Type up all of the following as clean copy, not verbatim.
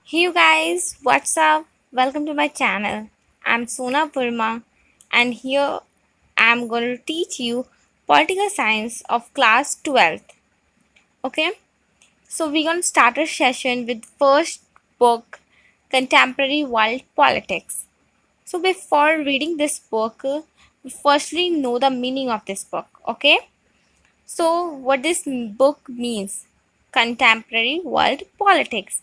Hey you guys, what's up? Welcome to my channel. I'm Sona Purma and here I'm going to teach you political science of class 12th. Okay? So we're going to start our session with first book Contemporary World Politics. So before reading this book, we firstly know the meaning of this book, okay? So what this book means? Contemporary World Politics.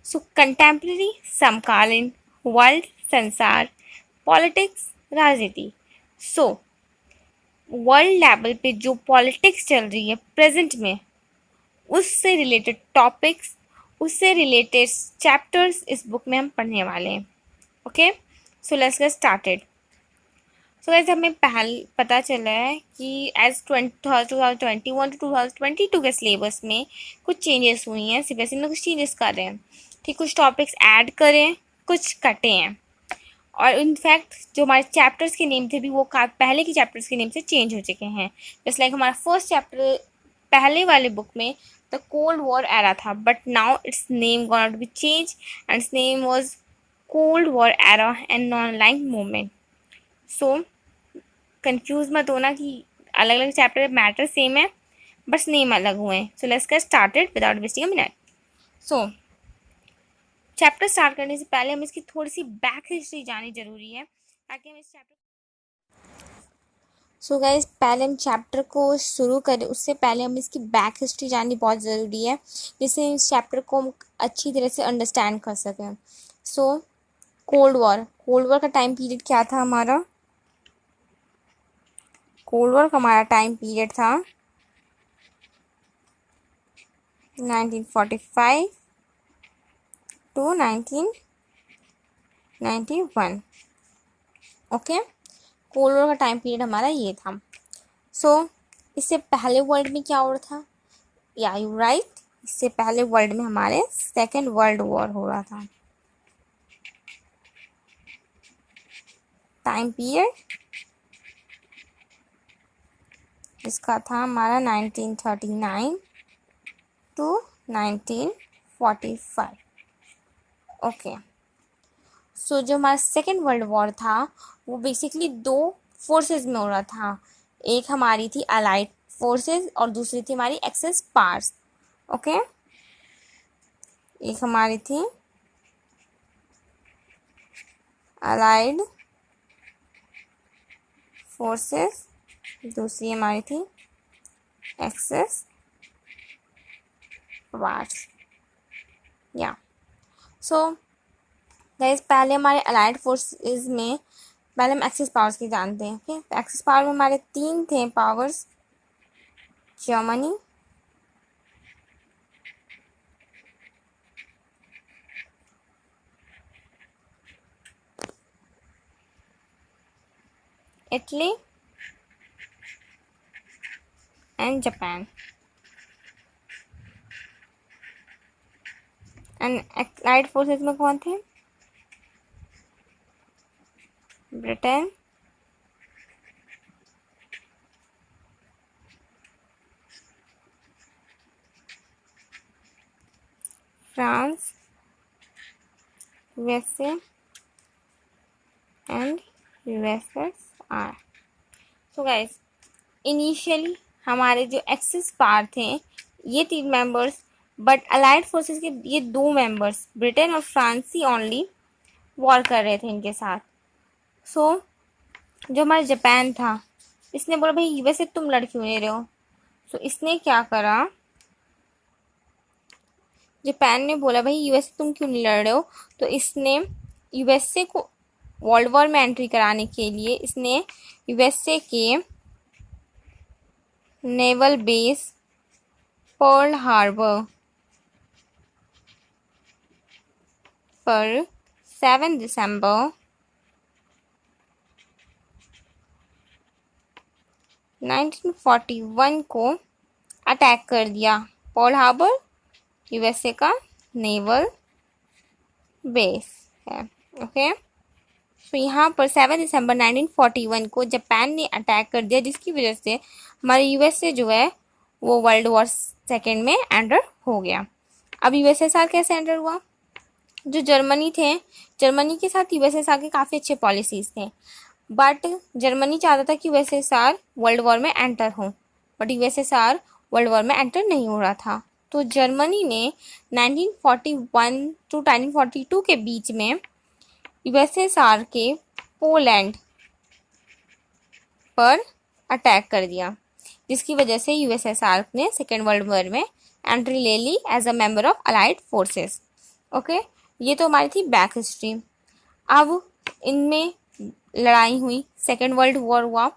So contemporary समकालीन world संसार politics राजनीति so world level पे जो politics चल रही है present में उससे रिलेटेड टॉपिक्स उससे रिलेटेड चैप्टर्स इस बुक में हम पढ़ने वाले हैं okay so let's get started so guys हमें पहले पता चला है कि एज 2021 टू 2022 के सिलेबस में कुछ चेंजेस हुई हैं सीबीएसई ने कुछ चेंजेस कर रहे हैं ठीक कुछ टॉपिक्स ऐड करें कुछ कटे हैं और इनफैक्ट जो हमारे चैप्टर्स के नेम थे भी वो पहले के चैप्टर्स के नेम से चेंज हो चुके हैं जैसे लाइक हमारा फर्स्ट चैप्टर पहले वाले बुक में द कोल्ड वॉर एरा था but now it's name gonna to be change and it's name was cold war era and non aligned movement so confuse मत होना कि अलग अलग चैप्टर मैटर सेम है बस नेम अलग हुए हैं so let's get started without wasting a minute so chapter start करने से पहले हमें इसकी थोड़ी सी बैक हिस्ट्री जाननी जरूरी है ताकि हम इस चैप्टर सो गाइज पहले हम चैप्टर को शुरू करें उससे पहले हम इसकी बैक हिस्ट्री जाननी बहुत ज़रूरी है जिससे इस चैप्टर को हम अच्छी तरह से अंडरस्टैंड कर सकें सो कोल्ड वॉर का टाइम पीरियड क्या था हमारा कोल्ड वॉर का हमारा टाइम पीरियड था 1945 टू 1991 ओके कोल्ड वॉर का टाइम पीरियड हमारा ये था सो इससे पहले वर्ल्ड में क्या हो रहा था या यू राइट इससे पहले वर्ल्ड में हमारे सेकेंड वर्ल्ड वॉर हो रहा था टाइम पीरियड इसका था हमारा 1939 टू 1945 ओके सो जो हमारा सेकेंड वर्ल्ड वॉर था वो बेसिकली दो फोर्सेस में हो रहा था एक हमारी थी अलाइड फोर्सेस और दूसरी थी हमारी एक्सेस पावर्स ओके एक हमारी थी अलाइड फोर्सेस दूसरी हमारी थी एक्सेस पावर्स या सो गाइस पहले हमारे अलाइड फोर्सेस में पहले हम एक्सिस पावर्स की जानते हैं ओके तो एक्सिस पावर में हमारे तीन थे powers Germany Italy and Japan and allied forces में कौन थे Britain France USA and USSR so guys initially हमारे जो एक्सिस पावर थे ये तीन मेंबर्स बट अलाइड फोर्सेस के ये दो मेंबर्स ब्रिटेन और फ्रांस ही ओनली वॉर कर रहे थे इनके साथ सो जो हमारा जापान था इसने बोला भाई यूएसए तुम लड़ क्यों नहीं रहे हो सो इसने क्या करा जापान ने बोला भाई यूएसए तुम क्यों नहीं लड़ रहे हो तो इसने यूएसए को वर्ल्ड वॉर में एंट्री कराने के लिए इसने यूएसए के नेवल बेस पर्ल हार्बर पर 7 दिसंबर 1941 को अटैक कर दिया पर्ल हार्बर यूएसए का नेवल बेस है ओके तो यहाँ पर 7 दिसंबर 1941 को जापान ने अटैक कर दिया जिसकी वजह से हमारे यूएसए जो है वो वर्ल्ड वॉर सेकेंड में एंटर हो गया अब यूएसएसआर कैसे एंटर हुआ जो जर्मनी थे, जर्मनी के साथ यूएसएसआर के काफ़ी अच्छे पॉलिसीज़ थे, बट जर्मनी चाहता था कि यूएसएसआर वर्ल्ड वॉर में एंटर हो, बट यूएसएसआर वर्ल्ड वॉर में एंटर नहीं हो रहा था। तो जर्मनी ने 1941 टू 1942 के बीच में यूएसएसआर के पोलैंड पर अटैक कर दिया, जिसकी वजह से यूएसएसआर ने सेकेंड वर्ल्ड वॉर में एंट्री ले ली as a member of allied forces. Okay, ये तो हमारी थी बैक हिस्ट्री। अब इनमें लड़ाई हुई, सेकेंड वर्ल्ड वॉर हुआ,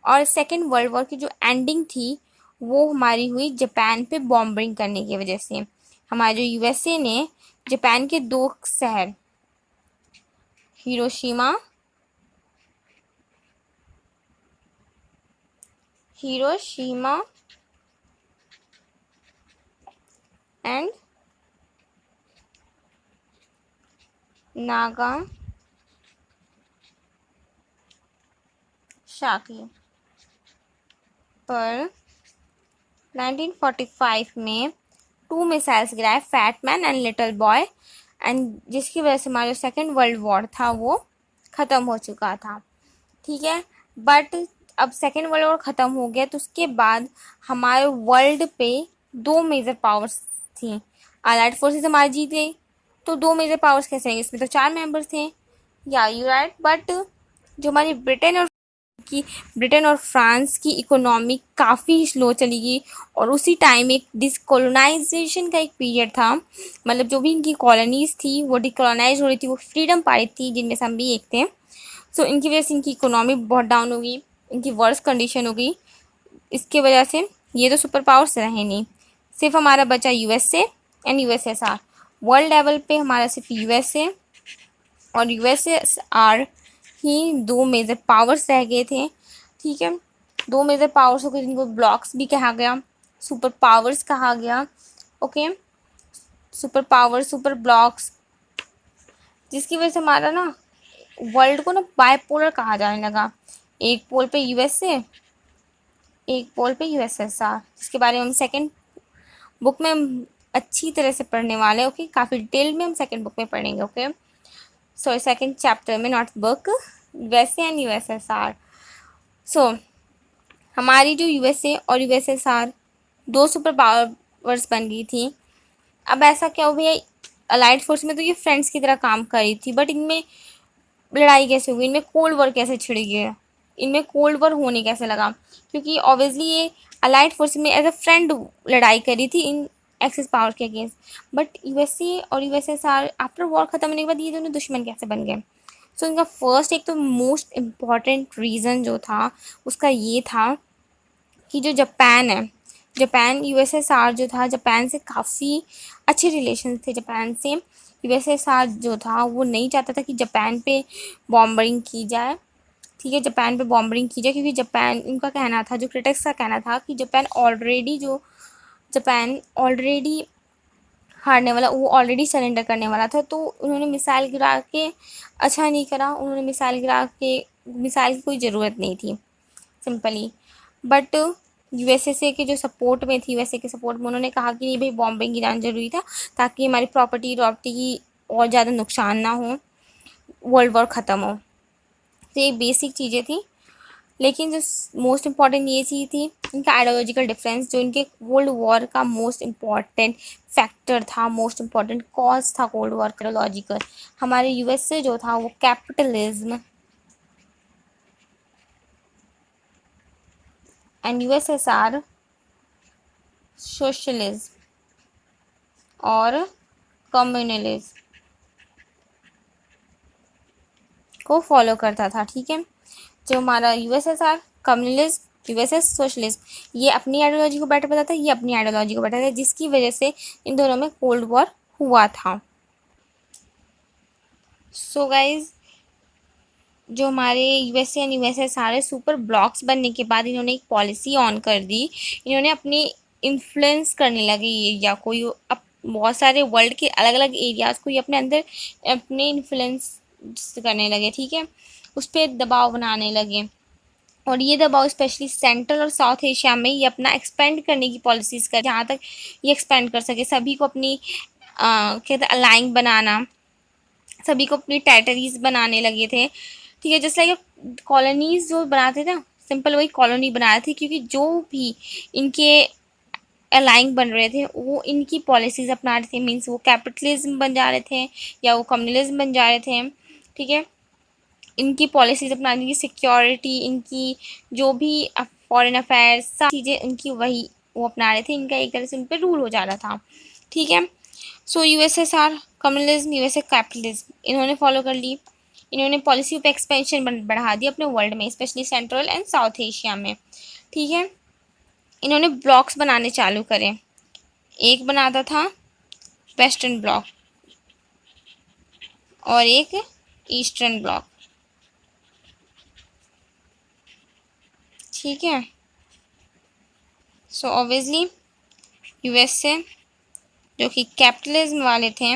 और सेकेंड वर्ल्ड वॉर की जो एंडिंग थी वो हमारी हुई जापान पे बॉम्बिंग करने की वजह से। हमारे जो यूएसए ने जापान के 2 शहर हिरोशिमा एंड नागासाकी पर 1945 में 2 मिसाइल्स गिराए, Fat Man and Little Boy, and जिसकी वजह से हमारा जो सेकेंड वर्ल्ड वॉर था वो ख़त्म हो चुका था। ठीक है, बट अब सेकेंड वर्ल्ड वॉर ख़त्म हो गया तो उसके बाद हमारे वर्ल्ड पे 2 मेजर पावर्स थी। अलाइड फोर्सेस हमारी जीत गई, तो 2 मेजर पावर्स कैसे रहेंगे, इसमें तो 4 मेंबर्स थे। या यू राइट, बट जो हमारी ब्रिटेन और फ्रांस की इकोनॉमी काफ़ी स्लो चली गई, और उसी टाइम एक डिसकोलोनाइजेशन का एक पीरियड था, मतलब जो भी इनकी कॉलोनीज थी वो डिकोलोनाइज हो रही थी, वो फ्रीडम पा रही थी, जिनमें से हम भी एक थे। सो इनकी वजह से इनकी इकोनॉमी बहुत डाउन हो गई, इनकी वर्स्ट कंडीशन हो गई। इसके वजह से ये तो सुपर पावर्स रहे नहीं, सिर्फ हमारा बचा USA and USSR. World level पे हमारा सिर्फ यूएसए और यूएसएसआर ही 2 मेजर पावर्स रह गए थे। ठीक है, 2 मेजर पावर्स हो गए, जिनको ब्लॉक्स भी कहा गया, सुपर पावर्स कहा गया। Okay, super power, super blocks, जिसकी वजह से हमारा ना वर्ल्ड को ना बाइपोलर कहा जाने लगा। एक पोल पे यूएसए, एक पोल पे यूएसएसआर, जिसके बारे में हम सेकेंड बुक में अच्छी तरह से पढ़ने वाले हैं। ओके, काफ़ी डिटेल में हम सेकेंड बुक में पढ़ेंगे। ओके, सो सेकेंड चैप्टर में, not book, USA and USSR. So हमारी जो यूएसए और यूएसएसआर 2 सुपर पावर्स बन गई थी। अब ऐसा क्या हो भैया, अलाइड फोर्स में तो ये फ्रेंड्स की तरह काम कर रही थी, बट इनमें लड़ाई कैसे हुई, इनमें कोल्ड वॉर कैसे छिड़ गया, इनमें कोल्ड वॉर होने कैसे लगा, क्योंकि ऑब्वियसली ये अलाइड फोर्स में एज अ फ्रेंड लड़ाई करी थी इन एक्सिस पावर के अगेंस्ट, बट यूएसए और यूएसएसआर आफ्टर वॉर ख़त्म होने के बाद ये दोनों दुश्मन कैसे बन गए। सो इनका फर्स्ट एक तो मोस्ट इम्पॉर्टेंट रीज़न जो था उसका ये था कि जो जापान है, जापान यूएसएसआर जो था, जापान से काफ़ी अच्छे रिलेशन थे। जापान से यूएसएसआर जो था वो नहीं चाहता था कि जापान पे बॉम्बिंग की जाए। ठीक है, जापान पे बॉम्बिंग की जाए, क्योंकि जापान, उनका कहना था, जो क्रिटिक्स का कहना था कि जापान ऑलरेडी हारने वाला, वो ऑलरेडी सरेंडर करने वाला था, तो उन्होंने मिसाइल गिरा के अच्छा नहीं करा, उन्होंने मिसाइल गिरा के, मिसाइल की कोई ज़रूरत नहीं थी सिंपली। बट यूएसए के जो सपोर्ट में थी, यूएसए के सपोर्ट में उन्होंने कहा कि नहीं भाई, बॉम्बिंग गिराना ज़रूरी था ताकि हमारी प्रॉपर्टी की और ज़्यादा नुकसान ना हो, वर्ल्ड वॉर ख़त्म हो। तो ये बेसिक चीज़ें थी, लेकिन जो मोस्ट इम्पॉर्टेंट ये चीज़ थी, इनका आइडियोलॉजिकल डिफरेंस, जो इनके कोल्ड वॉर का मोस्ट इम्पॉर्टेंट फैक्टर था, मोस्ट इम्पॉर्टेंट कॉज था कोल्ड वॉर का आइडियोलॉजिकल। हमारे यूएसए जो था वो कैपिटलिज्म एंड यूएसएसआर सोशलिज्म और कम्युनलिज्म को फॉलो करता था। ठीक है, जो हमारा यूएसएसआर कम्युनलिज्म, यूएसएस सोशलिज्म, ये अपनी आइडियोलॉजी को बेटर बताता है, ये अपनी आइडियोलॉजी को बेटर है, जिसकी वजह से इन दोनों में कोल्ड वॉर हुआ था। सो गाइज, जो हमारे यूएसए एंड यूएसए सारे सुपर ब्लॉक्स बनने के बाद इन्होंने एक पॉलिसी ऑन कर दी, इन्होंने अपनी इन्फ्लुएंस करने लगे एरिया को, अब बहुत सारे वर्ल्ड के अलग अलग एरियाज़ को ये अपने अंदर अपने इन्फ्लुएंस करने लगे। ठीक है, उस पर दबाव बनाने लगे, और ये दबाव स्पेशली सेंट्रल और साउथ एशिया में ये अपना एक्सपेंड करने की पॉलिसीज़ कर, जहाँ तक ये एक्सपेंड कर सके, सभी को अपनी कहते अलाइन बनाना, सभी को अपनी टेरिटरीज बनाने लगे थे। ठीक है, जैसे लाइक कॉलोनीज जो बनाते थे ना, सिंपल वही कॉलोनी बनाए थे, क्योंकि जो भी इनके अलाइंग बन रहे थे वो इनकी पॉलिसीज अपना रहे थे। मीन्स वो कैपिटलिज्म बन जा रहे थे या वो कम्युनलिज्म बन जा रहे थे। ठीक है, इनकी पॉलिसीज अपनाने की, सिक्योरिटी इनकी, जो भी फॉरेन अफेयर्स, सब चीज़ें इनकी वही वो अपना रहे थे। इनका एक तरह से उन पर रूल हो जा रहा था। ठीक है, सो यूएसएसआर कम्युनलिज्म, यूएसए कैपिटलिज्म इन्होंने फॉलो कर ली। इन्होंने पॉलिसी ऑफ एक्सपेंशन बढ़ा दी अपने वर्ल्ड में, specially central and south Asia में। ठीक है, इन्होंने ब्लॉक्स बनाने चालू करे। एक बनाता था वेस्टर्न ब्लॉक और एक ईस्टर्न ब्लॉक। ठीक है, सो ऑब्वियसली यूएसए जो कि कैपिटलिज्म वाले थे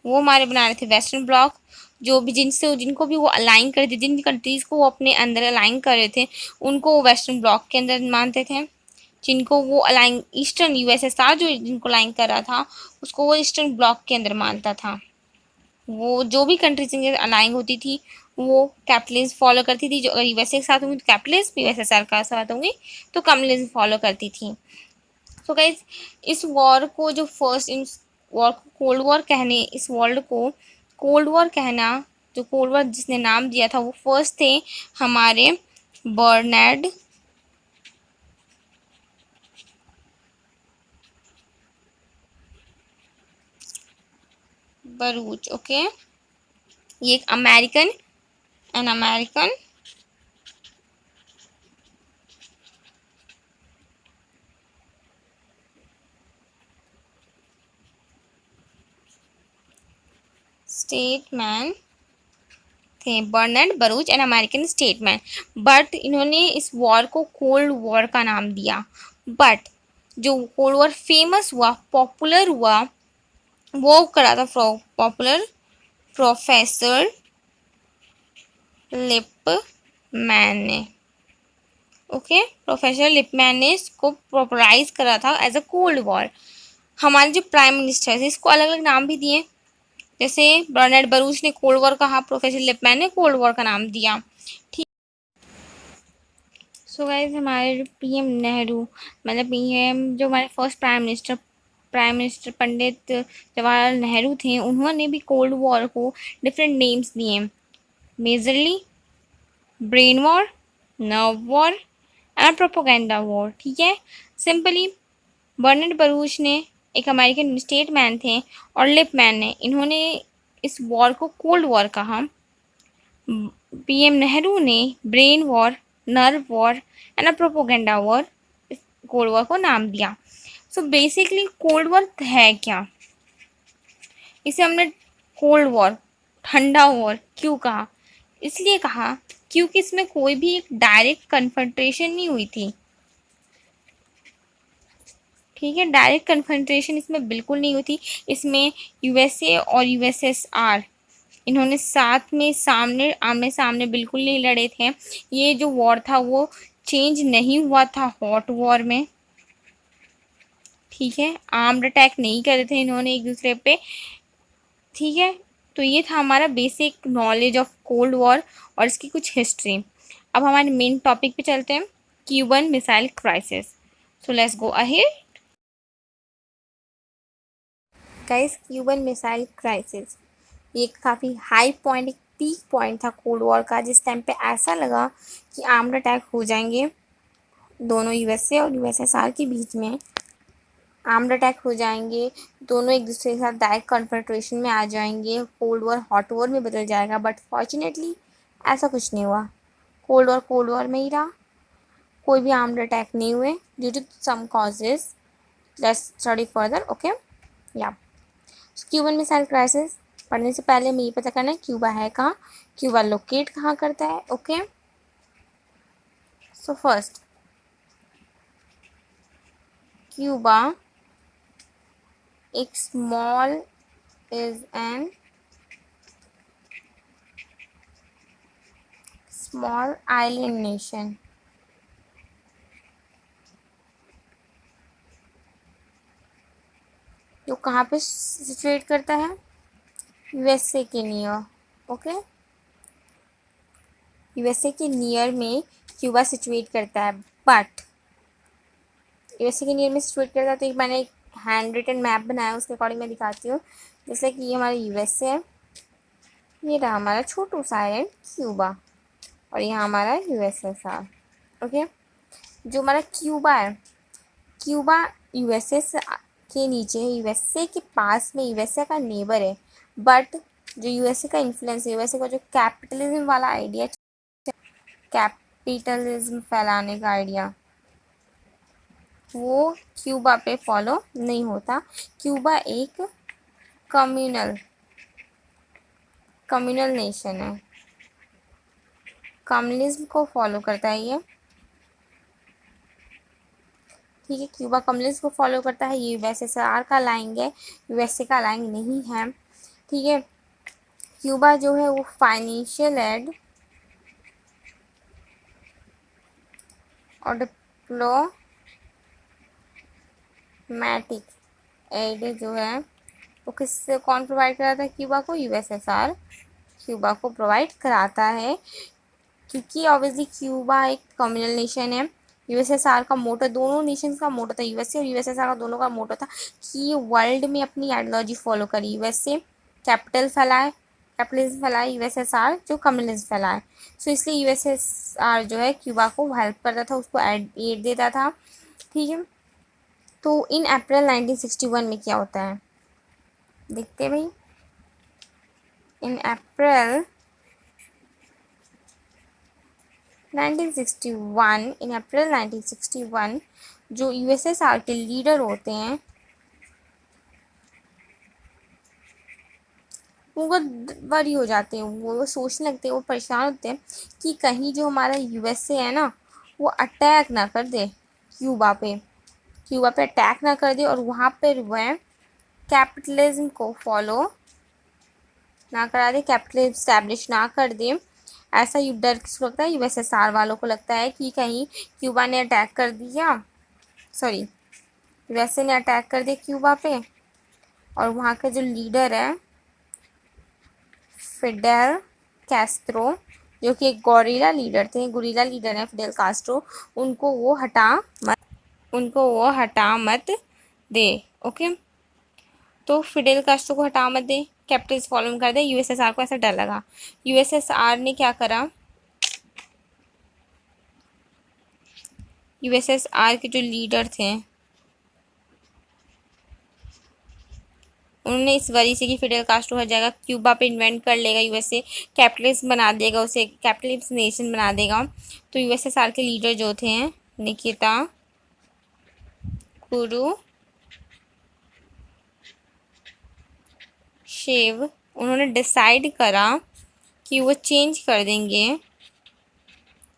वो हमारे बना रहे थे वेस्टर्न ब्लॉक। जो भी जिनको भी वो अलाइन कर रहे थे, जिन भी कंट्रीज़ को वो अपने अंदर अलाइन कर रहे थे, उनको वो वेस्टर्न ब्लॉक के अंदर मानते थे। जिनको वो अलाइन ईस्टर्न यूएसएसआर जो जिनको अलाइन कर रहा था उसको वो ईस्टर्न ब्लॉक के अंदर मानता था। वो जो भी कंट्रीज इनके अलाइन होती थी वो कैपिटलिज्म फॉलो करती थी। जो अगर यूएसए के साथ होंगी तो कैपिटलिज्म, यूएसएसआर के साथ होंगी तो कम्युनिज्म फॉलो करती थी। सो गाइज, इस वॉर को जो फर्स्ट इन वॉर को कोल्ड वॉर कहने, इस वर्ल्ड को कोल्ड वॉर कहना, जो कोल्ड वॉर जिसने नाम दिया था वो फर्स्ट थे हमारे बर्नार्ड बरूच। ओके, ये एक अमेरिकन स्टेटमैन थे। Bernard Baruch and American statesman. But इन्होंने इस वॉर को कोल्ड वॉर का नाम दिया। बट जो कोल्ड वॉर फेमस हुआ, पॉपुलर हुआ, वो करा था पॉपुलर प्रोफेसर लिपमैन ने। ओके, प्रोफेसर लिपमैन ने इसको पॉपुलराइज करा था एज अ कोल्ड वॉर। हमारे जो प्राइम मिनिस्टर थे इसको अलग अलग नाम भी दिए। जैसे बर्नार्ड बरूच ने कोल्ड वॉर कहा, प्रोफेसर लिपमैन ने कोल्ड वॉर का नाम दिया। ठीक, सो गाइस, हमारे पीएम नेहरू, मतलब पीएम जो हमारे first prime minister Pandit Jawaharlal Nehru थे, उन्होंने भी कोल्ड वॉर को डिफरेंट नेम्स दिए। Majorly brain war, nerve war and propaganda war. ठीक है, सिंपली बर्नार्ड बरूच ने एक अमेरिकन स्टेटमैन थे और लिपमैन ने, इन्होंने इस वॉर को कोल्ड वॉर कहा। पीएम नेहरू ने brain war, nerve war and propaganda war, cold war को नाम दिया। सो बेसिकली कोल्ड वॉर है क्या? इसे हमने कोल्ड वॉर, ठंडा वॉर क्यों कहा? इसलिए कहा क्योंकि इसमें कोई भी एक डायरेक्ट कन्फ्रंटेशन नहीं हुई थी। ठीक है, डायरेक्ट कन्फ्रंटेशन इसमें बिल्कुल नहीं हुई थी। इसमें यूएसए और यूएसएसआर इन्होंने साथ में सामने आमने सामने बिल्कुल नहीं लड़े थे। ये जो वॉर था वो चेंज नहीं हुआ था हॉट वॉर में। ठीक है, आर्म्ड अटैक नहीं करे थे इन्होंने एक दूसरे पे। ठीक है, तो ये था हमारा basic knowledge of cold war और इसकी कुछ हिस्ट्री। अब हमारे मेन टॉपिक पे चलते हैं, Cuban missile crisis. So let's go ahead guys. Cuban missile crisis ये काफ़ी हाई पॉइंट, एक पीक पॉइंट था कोल्ड वॉर का, जिस टाइम पे ऐसा लगा कि आर्म्ड अटैक हो जाएंगे दोनों यूएसए और यूएसएसआर के बीच में। आर्म्ड अटैक हो जाएंगे, दोनों एक दूसरे के साथ डायरेक्ट कन्फ्रंटेशन में आ जाएंगे, कोल्ड वॉर हॉट वॉर में बदल जाएगा। बट फॉर्चुनेटली ऐसा कुछ नहीं हुआ, कोल्ड वॉर में ही रहा। कोई भी आर्म्ड अटैक नहीं हुए due to some causes. Let's study further. Okay, या क्यूबन मिसाइल क्राइसिस पढ़ने से पहले हमें ये पता करना है क्यूबा है कहाँ, क्यूबा लोकेट कहाँ करता है। ओके, सो फर्स्ट क्यूबा एक small is an small island nation. जो कहाँ पे सिचुएट करता है, यूएसए के नियर। ओके, यूएसए के नियर में क्यूबा सिचुएट करता है, बट यूएसए के नियर में सिचुएट करता है। तो एक मैंने एक हैंड रिटन मैप बनाया, उसके अकॉर्डिंग मैं दिखाती हूँ। जैसे कि ये हमारा यूएसए है, ये रहा हमारा छोटू सा आइलैंड क्यूबा, और यहाँ हमारा यूएसएसआर। ओके, जो हमारा क्यूबा है, क्यूबा यूएसए के नीचे है, यूएसए के पास में, यूएसए का नेबर है। बट जो यूएसए का इन्फ्लुएंस है, यूएसए का जो कैपिटलिज्म वाला आइडिया, कैपिटलिज्म फैलाने का आइडिया, वो क्यूबा पे फॉलो नहीं होता। क्यूबा एक कम्युनल कम्युनल नेशन है, कम्युनिज्म को फॉलो करता है ये। ठीक है, क्यूबा कम्युनिज्म को फॉलो करता है। ये यूएसएसआर का अलाइंग है, यूएसए का अलाइंग नहीं है। ठीक है, क्यूबा जो है वो फाइनेंशियल एड और डिप्लोमैटिक एड जो है वो किससे, कौन प्रोवाइड कराता है क्यूबा को, यूएसएसआर क्यूबा को प्रोवाइड कराता है। क्योंकि ऑब्वियसली क्यूबा एक कम्युनल नेशन है। यूएसएसआर का मोटो, दोनों नेशंस का मोटो था, यूएसए और यूएसएसआर का दोनों का मोटो था कि ये वर्ल्ड में अपनी आइडियोलॉजी फॉलो करे। यूएसए कैपिटल फैलाए, कैपिटलिज्म फैलाए, यूएसएसआर जो कम्युनिज्म फैलाए। सो इसलिए यूएसएसआर जो है क्यूबा को हेल्प करता था, उसको एड देता था। ठीक है, तो इन अप्रैल 1961 में क्या होता है देखते भाई। इन अप्रैल 1961 जो यूएसएसआर के लीडर होते हैं वो वरी हो जाते हैं, वो सोचने लगते हैं, वो परेशान होते हैं कि कहीं जो हमारा यूएसए है ना वो अटैक ना कर दे क्यूबा पे अटैक ना कर दे, और वहाँ पर वह कैपिटलिज्म को फॉलो ना करा दे, कैपिटलिज्म स्टैब्लिश ना कर दे। ऐसा डर किसको लगता है, यूएसएसआर वालों को लगता है कि कहीं क्यूबा ने अटैक कर दिया, सॉरी यूएसए ने अटैक कर दिया क्यूबा पे, और वहाँ के जो लीडर है फिडेल कैस्ट्रो, जो कि एक गोरिल्ला लीडर थे, गुरिल्ला लीडर हैं फिडेल कास्ट्रो, उनको वो हटा मत दे। ओके, तो फिडेल कास्ट्रो को हटा मत दे, कैपिटल फॉलो कर दे। यूएसएसआर को ऐसा डर लगा, यूएसएसआर ने क्या करा, यूएसएसआर के जो लीडर थे उन्होंने इस वजह से कि फिडेल कास्ट्रो हर जगह क्यूबा पे इन्वेंट कर लेगा, यूएसए कैपिटलिस्ट बना देगा, उसे कैपिटलिस्ट नेशन बना देगा। तो यूएसएसआर के लीडर जो थे निकिता शेव, उन्होंने डिसाइड करा कि वो चेंज कर देंगे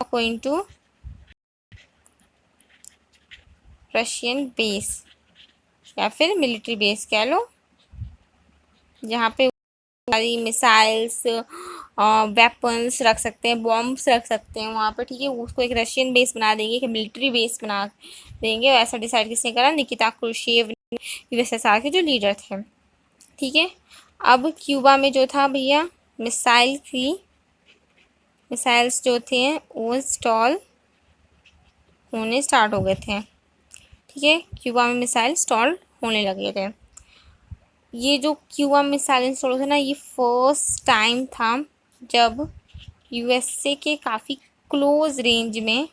गोइंग टू रशियन बेस या फिर मिलिट्री बेस कह लो, जहाँ पे सारी मिसाइल्स वेपन्स रख सकते हैं, बॉम्ब्स रख सकते हैं वहाँ पर। ठीक है, उसको एक रशियन बेस बना देंगे, एक मिलिट्री बेस बना देंगे। और ऐसा डिसाइड किसने करा, निकिता क्रुश्चेव, यूएसएसआर के जो लीडर थे। ठीक है, अब क्यूबा में जो था भैया मिसाइल्स जो थे वो इंस्टॉल होने स्टार्ट हो गए थे। ठीक है, क्यूबा में मिसाइल इंस्टॉल होने लगे थे। ये जो क्यूबा मिसाइल इंस्टॉल थे ना, ये फर्स्ट टाइम था जब यूएसए के काफ़ी क्लोज रेंज में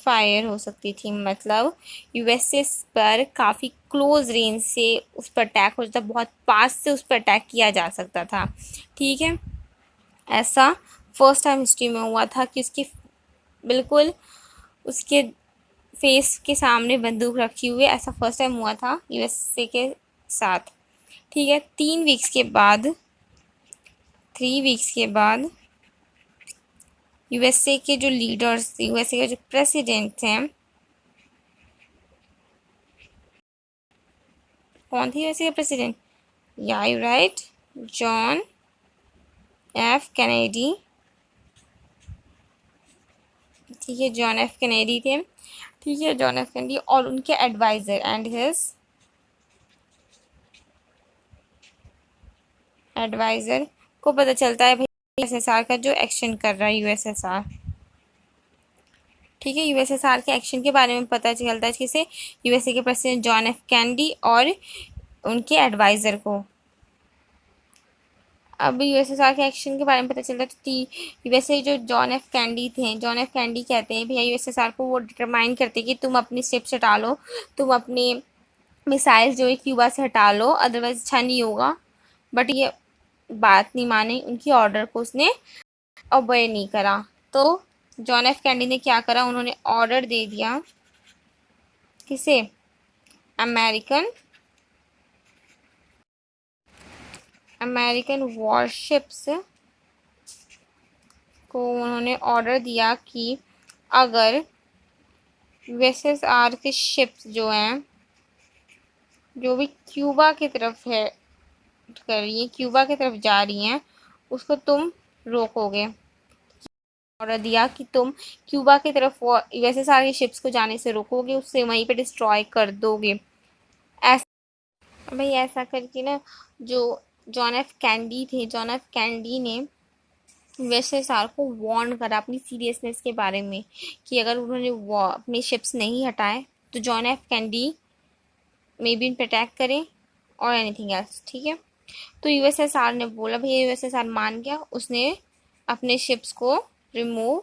फायर हो सकती थी। मतलब यूएसए पर काफ़ी क्लोज रेंज से उस पर अटैक हो जाता, बहुत पास से उस पर अटैक किया जा सकता था। ठीक है, ऐसा फर्स्ट टाइम हिस्ट्री में हुआ था कि उसकी बिल्कुल उसके फेस के सामने बंदूक रखी हुई, ऐसा फर्स्ट टाइम हुआ था यूएसए के साथ। ठीक है, 3 वीक्स के बाद यूएसए के जो लीडर्स, यूएसए के जो प्रेसिडेंट थे, कौन थे यूएसए के प्रेसिडेंट, या you right, John F Kennedy ठीक है, जॉन एफ कैनेडी थे। ठीक है, जॉन एफ कैनेडी और उनके एडवाइज़र एंड हिज एडवाइज़र को पता चलता है भाई यूएसएसआर का जो एक्शन कर रहा है यूएसएसआर। ठीक है, यूएसएसआर के एक्शन के बारे में पता चलता है किसे, यूएसए के प्रेसिडेंट जॉन एफ कैनेडी और उनके एडवाइज़र को। अब यूएसएसआर के एक्शन के बारे में पता चलता है तो यूएसए जो जॉन एफ कैनेडी थे, जॉन एफ कैनेडी कहते हैं भैया यूएसएसआर को वो डिटरमाइन करते कि तुम अपनी स्टेप्स हटा लो, तुम अपने मिसाइल्स जो है क्यूबा से हटा लो, अदरवाइज अच्छा नहीं होगा। बट ये बात नहीं मानी, उनकी ऑर्डर को उसने ओबे नहीं करा। तो जॉन एफ कैनेडी ने क्या करा, उन्होंने ऑर्डर दे दिया किसे, अमेरिकन वॉरशिप्स को उन्होंने ऑर्डर दिया कि अगर यूएसएसआर के शिप्स जो हैं जो भी क्यूबा की तरफ है कर रही है, क्यूबा की तरफ जा रही हैं, उसको तुम रोकोगे। ऑर्डर दिया कि तुम क्यूबा की तरफ यूएसएसआर के शिप्स को जाने से रोकोगे, उससे वहीं पे डिस्ट्रॉय कर दोगे। ऐसा भाई, ऐसा करके ना जो जॉन एफ कैनेडी थे, जॉन एफ कैनेडी ने यूएसएसआर को वार्न करा अपनी सीरियसनेस के बारे में कि अगर उन्होंने अपने शिप्स नहीं हटाए तो John F Kennedy may be उन पर अटैक करें और एनीथिंग एल्स। ठीक है, तो यूएसएसआर ने बोला, भैया यूएसएसआर मान गया, उसने अपने शिप्स को रिमूव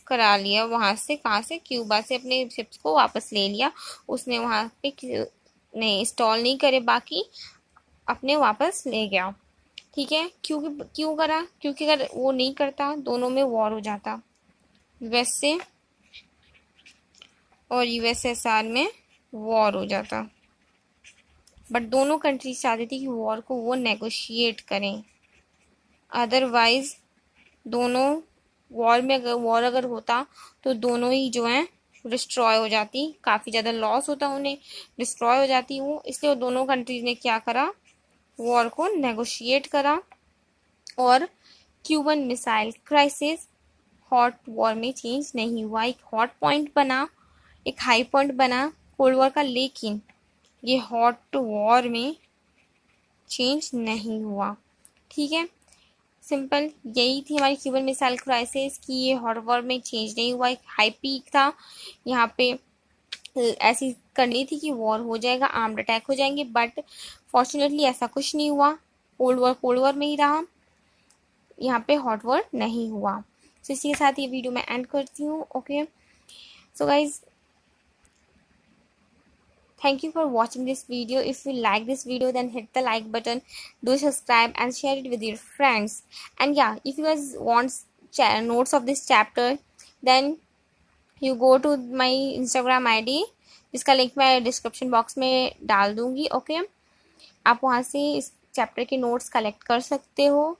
करा लिया वहाँ से, कहाँ से, क्यूबा से अपने शिप्स को वापस ले लिया। उसने वहाँ पे नहीं इंस्टॉल नहीं करे, बाकी अपने वापस ले गया। ठीक है, क्यों करा, क्योंकि अगर वो नहीं करता दोनों में वॉर हो जाता, यूएसए और यूएसएसआर में वॉर हो जाता। बट दोनों कंट्रीज चाहती थी कि वॉर को वो नेगोशिएट करें, अदरवाइज दोनों वॉर अगर होता तो दोनों ही जो हैं डिस्ट्रॉय हो जाती, काफ़ी ज़्यादा लॉस होता, उन्हें डिस्ट्रॉय हो जाती वो। इसलिए दोनों कंट्रीज ने क्या करा, वॉर को नेगोशिएट करा और Cuban missile crisis hot war में चेंज नहीं हुआ। एक हॉट पॉइंट बना, एक हाई पॉइंट बना कोल्ड वॉर का, लेकिन ये हॉट वॉर में चेंज नहीं हुआ। ठीक है, सिंपल यही थी हमारी क्यूबन मिसाइल क्राइसिस कि ये हॉट वॉर में चेंज नहीं हुआ, एक हाई पीक था। यहाँ पे ऐसी करनी थी कि वॉर हो जाएगा, आर्म्ड अटैक हो जाएंगे, बट फॉर्चुनेटली ऐसा कुछ नहीं हुआ। कोल्ड वॉर में ही रहा, यहाँ पे हॉट वॉर नहीं हुआ। तो इसी के साथ ये वीडियो मैं एंड करती हूँ। Okay, so guys, thank you for watching this video. If you like this video, then hit the like button, do subscribe and share it with your friends. And yeah, if you guys want notes of this chapter, then you go to my Instagram ID, जिसका link मैं description box में डाल दूँगी। Okay, आप वहाँ से इस chapter के नोट्स कलेक्ट कर सकते हो।